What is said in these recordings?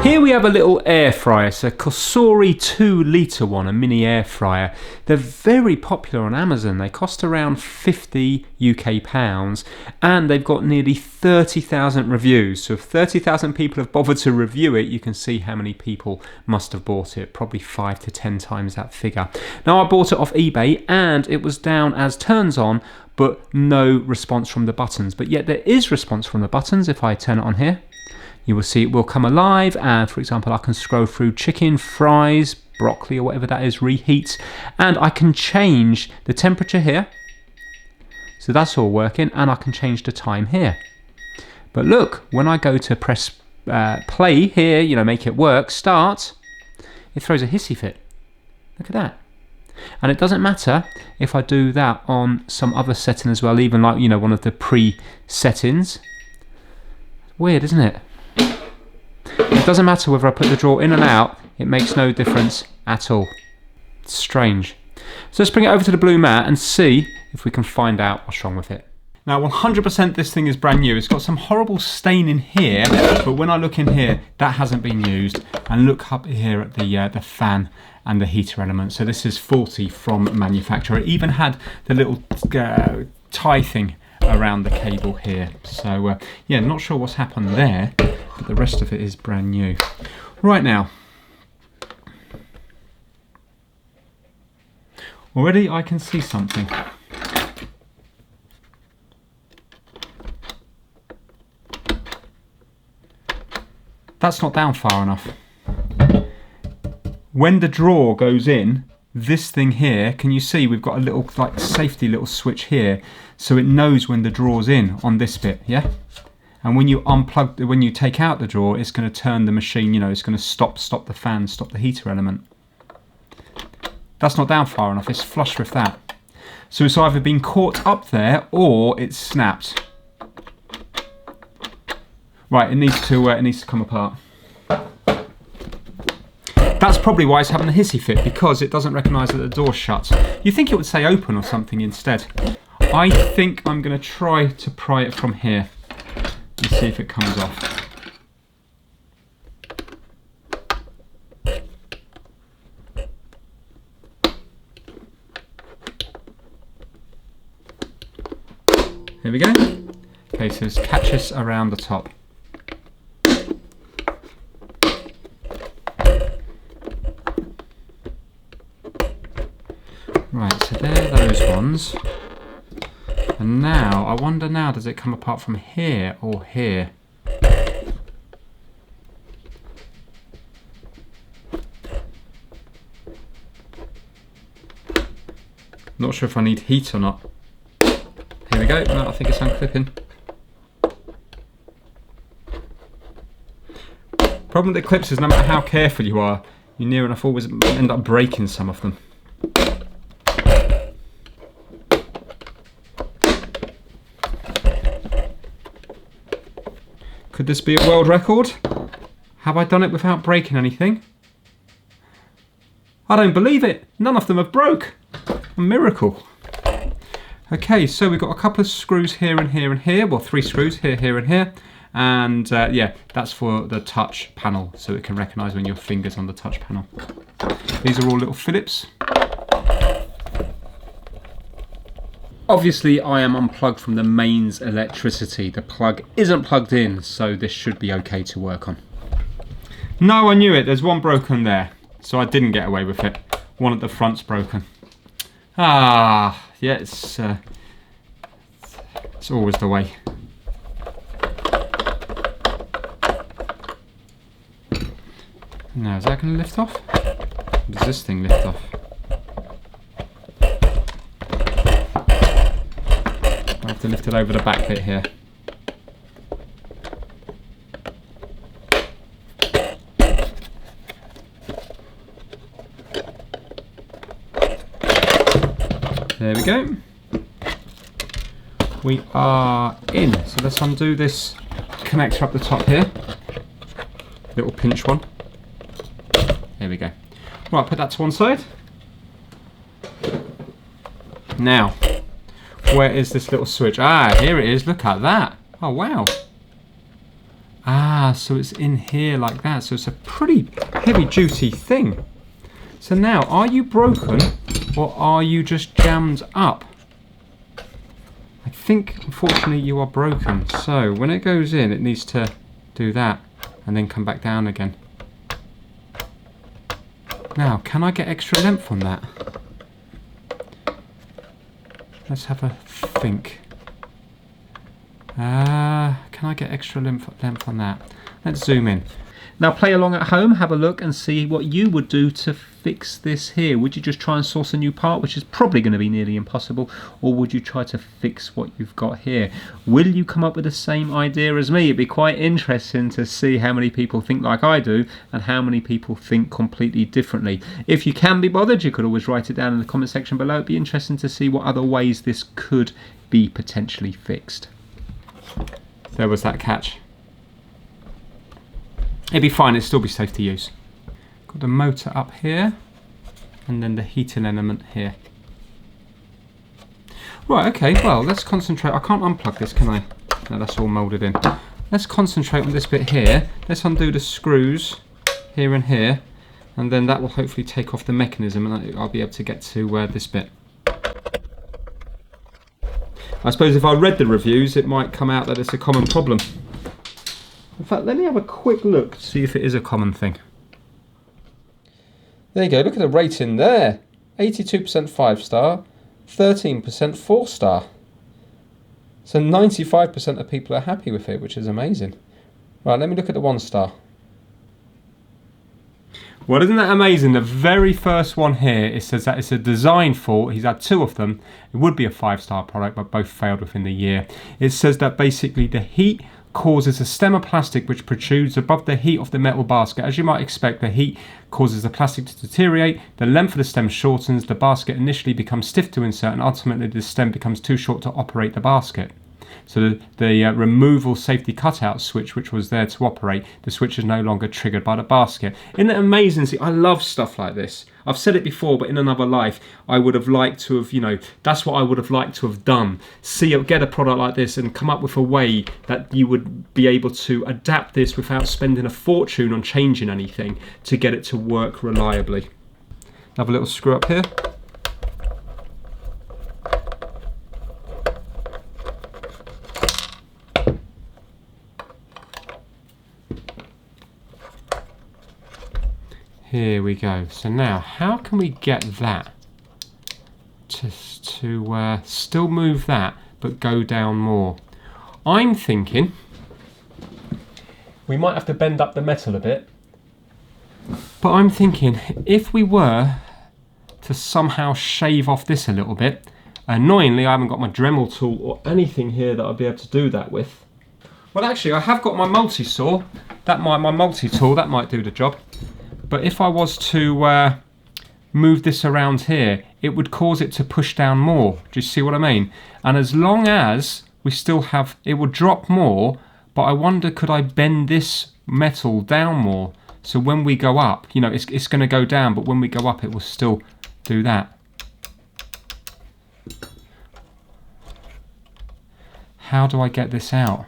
Here we have a little air fryer. It's a Corsori 2-litre one, a mini air fryer. They're very popular on Amazon. They cost around 50 UK pounds and they've got nearly 30,000 reviews. So if 30,000 people have bothered to review it, you can see how many people must have bought it. Probably 5 to 10 times that figure. Now I bought it off eBay and it was down as turns on, but no response from the buttons. But yet there is response from the buttons. If I turn it on here, you will see it will come alive, and for example I can scroll through chicken, fries, broccoli or whatever that is, reheats, and I can change the temperature here. So that's all working, and I can change the time here. But look, when I go to press play here, you know, make it work, start, it throws a hissy fit. Look at that. And it doesn't matter if I do that on some other setting as well, even like, you know, one of the pre-settings. Weird, isn't it? It doesn't matter whether I put the drawer in and out, it makes no difference at all. It's strange. So let's bring it over to the blue mat and see if we can find out what's wrong with it. Now 100% this thing is brand new. It's got some horrible stain in here, but when I look in here, that hasn't been used. And look up here at the fan and the heater element. So this is faulty from manufacturer. It even had the little tie thing around the cable here. So yeah, not sure what's happened there, but the rest of it is brand new. Right now, already I can see something. That's not down far enough. When the drawer goes in, this thing here, can you see we've got a little like safety little switch here, so it knows when the drawer's in on this bit, yeah? And when you unplug, when you take out the drawer, it's going to turn the machine, you know, it's going to stop the fan, stop the heater element. That's not down far enough, it's flush with that. So it's either been caught up there or it's snapped. Right, it needs to come apart. That's probably why it's having a hissy fit, because it doesn't recognise that the door's shut. You think it would say open or something instead. I think I'm going to try to pry it from here and see if it comes off. Here we go. Okay, so it's catches around the top. Right, so there are those ones. And now, I wonder now, does it come apart from here or here? Not sure if I need heat or not. Here we go, no, I think it's unclipping. Problem with the clips is no matter how careful you are, you near enough always end up breaking some of them. Could this be a world record? Have I done it without breaking anything? I don't believe it. None of them have broke. A miracle. Okay, so we've got a couple of screws here and here and here. Well, 3 screws here, here and here. And yeah, that's for the touch panel, so it can recognise when your finger's on the touch panel. These are all little Phillips. Obviously I am unplugged from the mains electricity. The plug isn't plugged in, so this should be okay to work on. No, I knew it. There's one broken there, so I didn't get away with it. One at the front's broken. Ah, yeah, it's always the way. Now, is that going to lift off? Does this thing lift off? I have to lift it over the back bit here. There we go. We are in. So let's undo this connector up the top here. Little pinch one. There we go. Right, put that to one side. Now, Where is this little switch? Ah, here it is. Look at that. Oh, wow. Ah, so it's in here like that. So it's a pretty heavy duty thing. So now, are you broken or are you just jammed up? I think, unfortunately, you are broken. So when it goes in, it needs to do that and then come back down again. Now, can I get extra length on that? Let's have a think. Can I get extra length on that? Let's zoom in. Now play along at home, have a look and see what you would do to fix this here. Would you just try and source a new part, which is probably going to be nearly impossible, or would you try to fix what you've got here? Will you come up with the same idea as me? It'd be quite interesting to see how many people think like I do and how many people think completely differently. If you can be bothered, you could always write it down in the comment section below. It'd be interesting to see what other ways this could be potentially fixed. There was that catch. It'd be fine, it'd still be safe to use. Got the motor up here, and then the heating element here. Right, okay, well, let's concentrate. I can't unplug this, can I? No, that's all moulded in. Let's concentrate on this bit here. Let's undo the screws here and here, and then that will hopefully take off the mechanism, and I'll be able to get to this bit. I suppose if I read the reviews, it might come out that it's a common problem. In fact, let me have a quick look to see if it is a common thing. There you go, look at the rating there. 82% 5-star, 13% 4-star. So 95% of people are happy with it, which is amazing. Right, let me look at the 1-star. Well, isn't that amazing? The very first one here, it says that it's a design fault. He's had 2 of them. It would be a 5-star product, but both failed within the year. It says that basically the heat causes a stem of plastic which protrudes above the heat of the metal basket. As you might expect, the heat causes the plastic to deteriorate, the length of the stem shortens, the basket initially becomes stiff to insert, and ultimately the stem becomes too short to operate the basket. So the removal safety cutout switch, which was there to operate, the switch is no longer triggered by the basket. Isn't it amazing? See, I love stuff like this. I've said it before, but in another life, I would have liked to have, that's what I would have liked to have done. Get a product like this and come up with a way that you would be able to adapt this without spending a fortune on changing anything to get it to work reliably. Have a little screw up here. Here we go. So now, how can we get that to still move that, but go down more? I'm thinking we might have to bend up the metal a bit. But I'm thinking if we were to somehow shave off this a little bit, annoyingly I haven't got my Dremel tool or anything here that I'll be able to do that with. Well, actually I have got my multi-saw. My multi-tool, that might do the job. But if I was to move this around here, it would cause it to push down more. Do you see what I mean? And as long as we still have, it would drop more, but I wonder, could I bend this metal down more? So when we go up, it's going to go down, but when we go up, it will still do that. How do I get this out?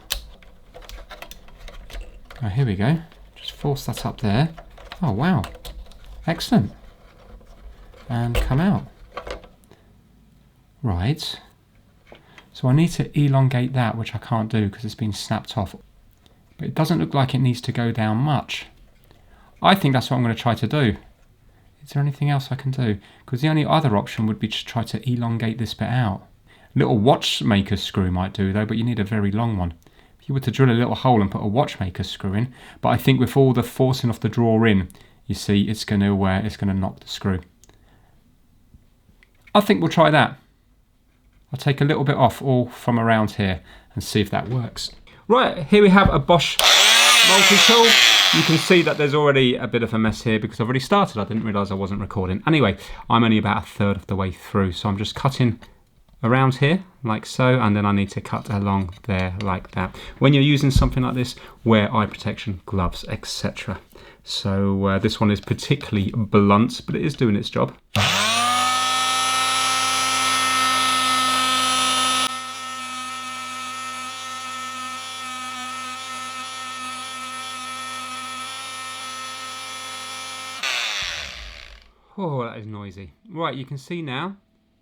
Oh, here we go. Just force that up there. Oh wow, excellent. And come out. Right, so I need to elongate that, which I can't do because it's been snapped off. But it doesn't look like it needs to go down much. I think that's what I'm going to try to do. Is there anything else I can do? Because the only other option would be to try to elongate this bit out. A little watchmaker screw might do though, but you need a very long one. If you were to drill a little hole and put a watchmaker screw in, but I think with all the forcing of the drawer in, you see, it's going to knock the screw. I think we'll try that. I'll take a little bit off all from around here and see if that works. Right, here we have a Bosch multi-tool. You can see that there's already a bit of a mess here because I've already started. I didn't realise I wasn't recording. Anyway, I'm only about a third of the way through, so I'm just cutting around here like so, and then I need to cut along there like that. When you're using something like this, wear eye protection, gloves, etc. So this one is particularly blunt, but it is doing its job. Oh, that is noisy. Right, you can see now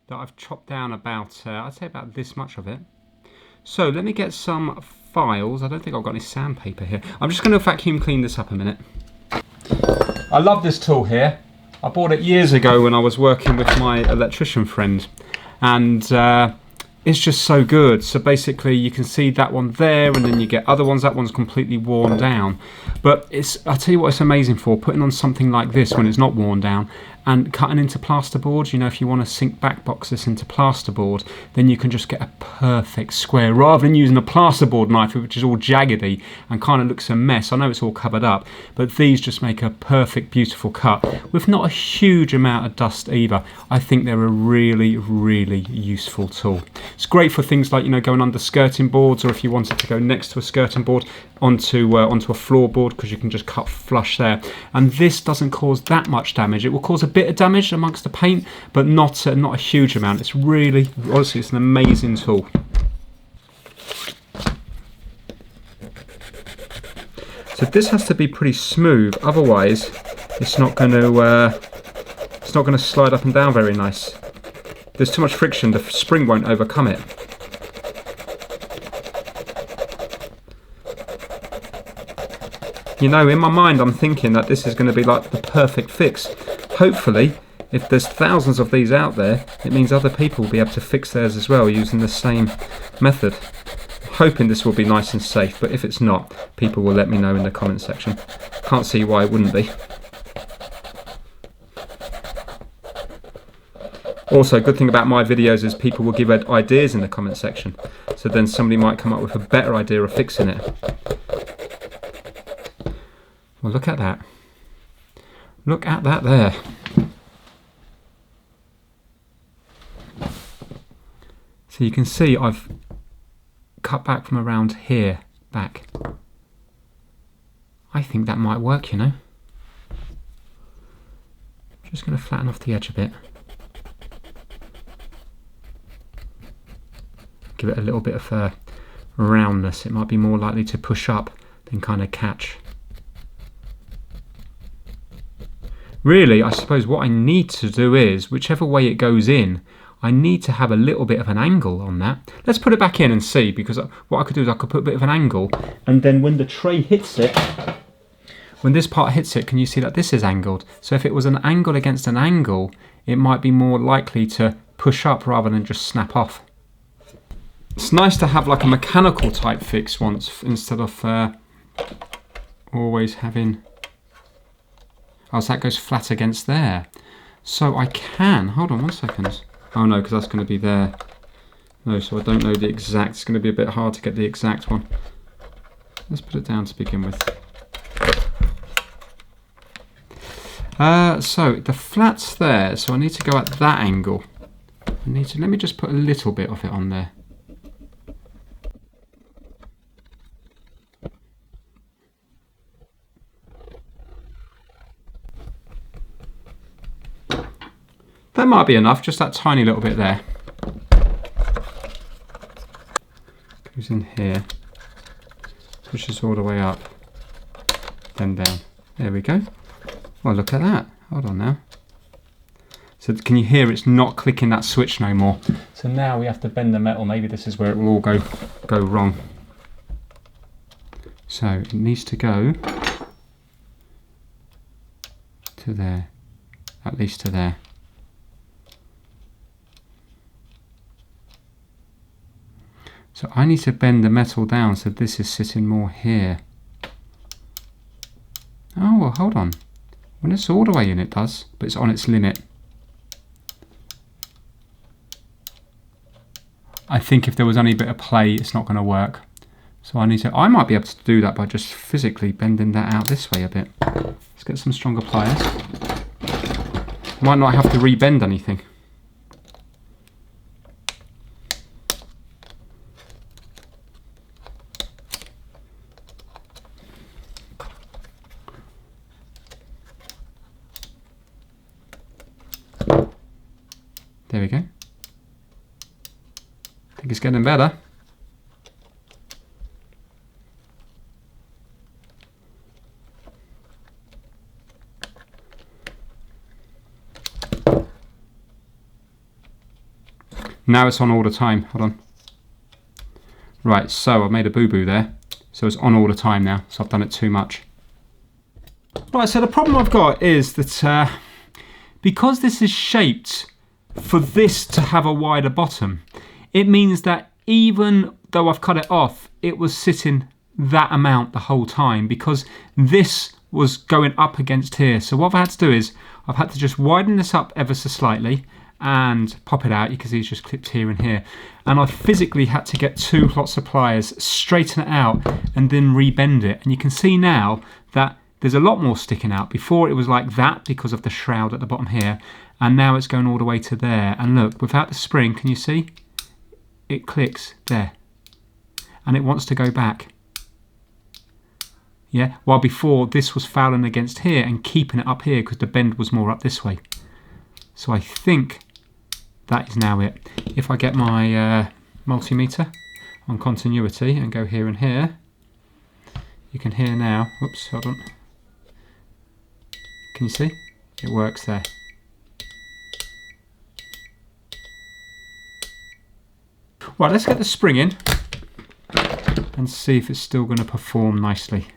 that I've chopped down about, I'd say about this much of it. So let me get some files. I don't think I've got any sandpaper here. I'm just going to vacuum clean this up a minute. I love this tool here. I bought it years ago when I was working with my electrician friend, and it's just so good. So basically you can see that one there, and then you get other ones. That one's completely worn down, but I'll tell you what it's amazing for, putting on something like this when it's not worn down and cutting into plasterboard. You know, if you want to sink back box this into plasterboard, then you can just get a perfect square rather than using a plasterboard knife which is all jaggedy and kind of looks a mess. I know it's all covered up, but these just make a perfect beautiful cut with not a huge amount of dust either. I think they're a really, really useful tool. It's great for things like, you know, going under skirting boards, or if you wanted to go next to a skirting board onto a floorboard, because you can just cut flush there. And this doesn't cause that much damage. It will cause a bit of damage amongst the paint, but not a huge amount. It's really, honestly, it's an amazing tool. So this has to be pretty smooth, otherwise it's not going to slide up and down very nice. There's too much friction, the spring won't overcome it. You know, in my mind I'm thinking that this is going to be like the perfect fix. Hopefully, if there's thousands of these out there, it means other people will be able to fix theirs as well using the same method. I'm hoping this will be nice and safe, but if it's not, people will let me know in the comment section. Can't see why it wouldn't be. Also, good thing about my videos is people will give ideas in the comment section, so then somebody might come up with a better idea of fixing it. Well, look at that. Look at that there. So you can see I've cut back from around here back. I think that might work, you know. Just going to flatten off the edge a bit. Give it a little bit of roundness. It might be more likely to push up than kind of catch. Really, I suppose what I need to do is, whichever way it goes in, I need to have a little bit of an angle on that. Let's put it back in and see, because what I could do is I could put a bit of an angle, and then when the tray hits it, when this part hits it, can you see that this is angled? So if it was an angle against an angle, it might be more likely to push up rather than just snap off. It's nice to have like a mechanical type fix once, instead of always having... Oh, so that goes flat against there. So I can, hold on 1 second. Oh no, because that's going to be there. No, so I don't know the exact, it's going to be a bit hard to get the exact one. Let's put it down to begin with. So the flat's there, so I need to go at that angle. Let me just put a little bit of it on there. That might be enough, just that tiny little bit there. Goes in here, pushes all the way up, then down. There we go. Well, look at that. Hold on now. So can you hear it's not clicking that switch no more? So now we have to bend the metal. Maybe this is where it will all go wrong. So it needs to go to there, at least to there. So I need to bend the metal down so this is sitting more here. Oh, well, hold on. When it's all the way in, it does, but it's on its limit. I think if there was any bit of play, it's not going to work. So I might be able to do that by just physically bending that out this way a bit. Let's get some stronger pliers. Might not have to rebend anything. There we go. I think it's getting better. Now it's on all the time. Hold on. Right, so I've made a boo-boo there. So it's on all the time now, so I've done it too much. Right, so the problem I've got is that because this is shaped for this to have a wider bottom, it means that even though I've cut it off, it was sitting that amount the whole time because this was going up against here. So what I've had to do is I've had to just widen this up ever so slightly and pop it out. You can see it's just clipped here and here. And I physically had to get 2 lots of pliers, straighten it out and then rebend it. And you can see now that there's a lot more sticking out. Before it was like that because of the shroud at the bottom here. And now it's going all the way to there. And look, without the spring, can you see? It clicks there. And it wants to go back. Yeah, while before this was fouling against here and keeping it up here because the bend was more up this way. So I think that is now it. If I get my multimeter on continuity and go here and here, you can hear now. Whoops, hold on. Can you see? It works there. Right, let's get the spring in and see if it's still going to perform nicely.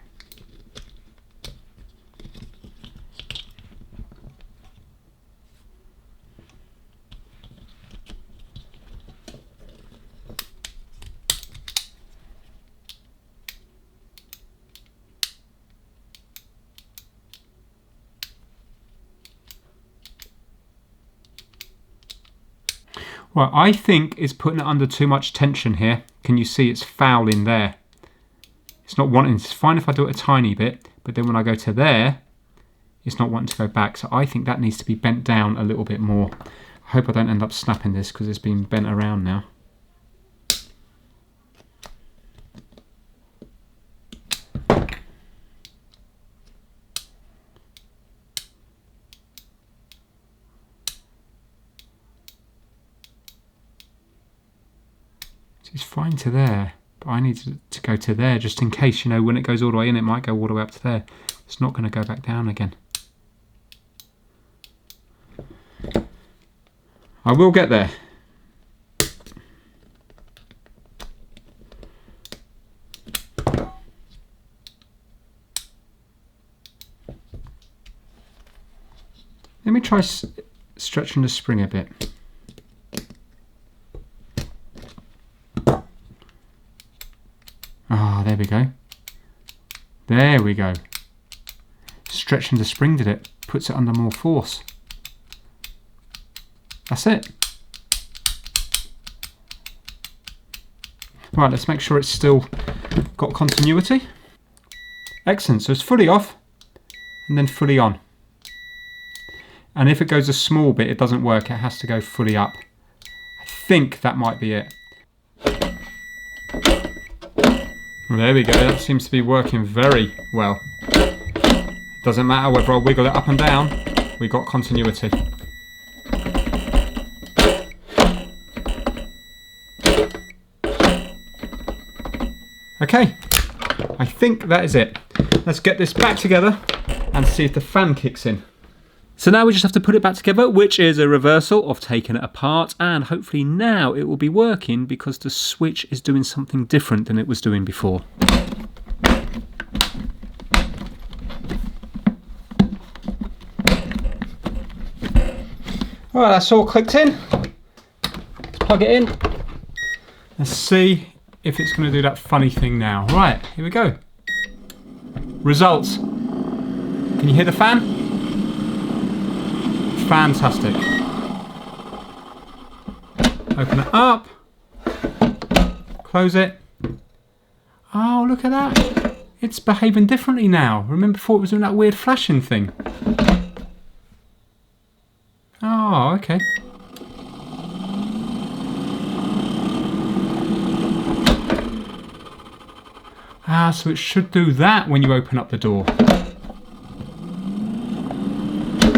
Well, I think it's putting it under too much tension here. Can you see it's fouling there? It's not wanting, it's fine if I do it a tiny bit, but then when I go to there, it's not wanting to go back. So I think that needs to be bent down a little bit more. I hope I don't end up snapping this because it's been bent around now. It's fine to there, but I need to go to there just in case, you know, when it goes all the way in, it might go all the way up to there. It's not going to go back down again. I will get there. Let me try stretching the spring a bit. Ah, there we go. There we go. Stretching the spring did it. Puts it under more force. That's it. Right, let's make sure it's still got continuity. Excellent, so it's fully off and then fully on. And if it goes a small bit, it doesn't work, it has to go fully up. I think that might be it. Well, there we go, that seems to be working very well. Doesn't matter whether I wiggle it up and down, we got continuity. Okay, I think that is it. Let's get this back together and see if the fan kicks in. So now we just have to put it back together, which is a reversal of taking it apart, and hopefully now it will be working because the switch is doing something different than it was doing before. Well, that's all clicked in. Let's plug it in. Let's see if it's going to do that funny thing now. Right, here we go. Results. Can you hear the fan? Fantastic. Open it up. Close it. Oh, look at that. It's behaving differently now. Remember before it was doing that weird flashing thing? Oh, okay. Ah, so it should do that when you open up the door.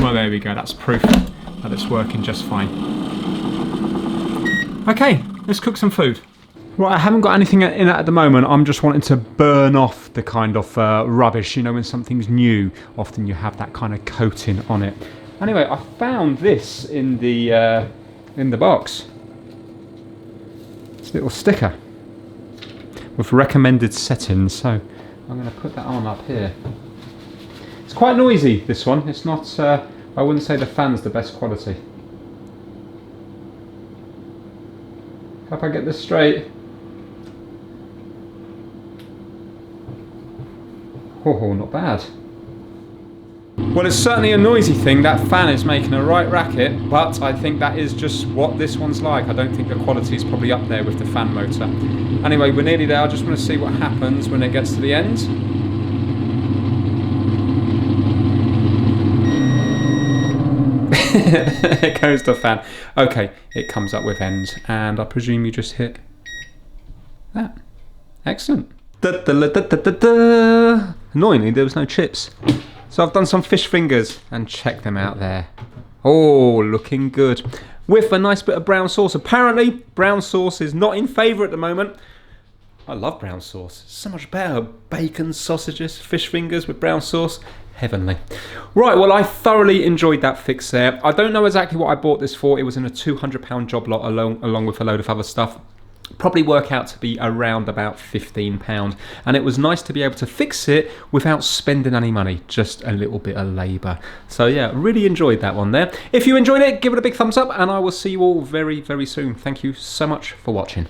Well, there we go. That's proof that it's working just fine. Okay, let's cook some food. Right, I haven't got anything in it at the moment. I'm just wanting to burn off the kind of rubbish. You know, when something's new, often you have that kind of coating on it. Anyway, I found this in the box. little sticker with recommended settings, so I'm going to put that on up here. It's quite noisy, this one. It's not, I wouldn't say the fan's the best quality. Hope I get this straight. Oh, not bad. Well, it's certainly a noisy thing. That fan is making a right racket, but I think that is just what this one's like. I don't think the quality is probably up there with the fan motor. Anyway, we're nearly there. I just want to see what happens when it gets to the end. There goes the fan. Okay, it comes up with ends, and I presume you just hit that. Excellent. Da, da, da, da, da, da. Annoyingly, there was no chips. So I've done some fish fingers, and check them out there. Oh, looking good. With a nice bit of brown sauce. Apparently, brown sauce is not in favour at the moment. I love brown sauce. It's so much better. Bacon, sausages, fish fingers with brown sauce. Heavenly. Right, well, I thoroughly enjoyed that fix there. I don't know exactly what I bought this for. It was in a £200 job lot along with a load of other stuff. Probably work out to be around about £15, and it was nice to be able to fix it without spending any money, just a little bit of labour. So yeah, really enjoyed that one there. If you enjoyed it, give it a big thumbs up, and I will see you all very, very soon. Thank you so much for watching.